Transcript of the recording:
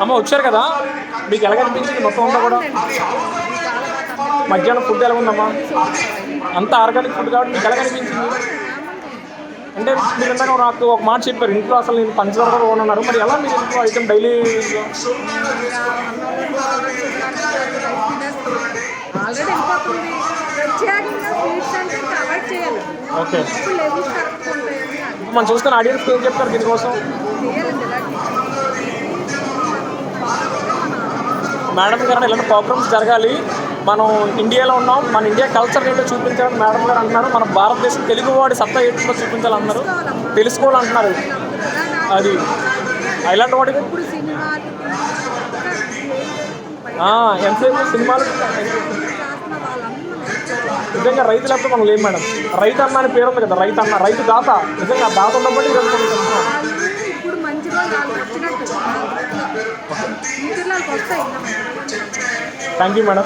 అమ్మ వచ్చారు కదా, మీకు ఎలాగ అనిపించింది మొత్తం అంతా కూడా? మధ్యాహ్నం ఫుడ్ ఎలా ఉందమ్మా? అంతా ఆర్గానిక్ ఫుడ్ కాబట్టి మీకు ఎలాగ అనిపించింది? అంటే మీరు ఇందాక నాకు ఒక మాట చెప్పారు, ఇంట్లో అసలు నేను పంచదార కూడా ఓనన్నారు. మరి ఎలా మీరు ఇంట్లో ఐటమ్ డైలీ? ఓకే, మనం చూస్తున్న ఆడియన్స్కి ఏం చెప్తారు దీనికోసం? మేడం గారు ఇలాంటి ప్రోగ్రామ్స్ జరగాలి, మనం ఇండియాలో ఉన్నాం, మన ఇండియా కల్చర్ ఏంటో చూపించాలని మేడం గారు అంటున్నారు. మన భారతదేశం తెలుగువాడి సత్తా ఏంటో చూపించాలన్నారు, తెలుసుకోవాలంటున్నారు. అది ఇలాంటి వాటికి ఎంతసేపు సినిమాలు నిజంగా రైతు లేకపోతే మనం లేం మేడం. రైతు అన్న అని పేరు ఉంది కదా, రైతు అన్న, రైతు దాత. నిజంగా దాత ఉన్నప్పటికీ థ్యాంక్ యూ మేడం.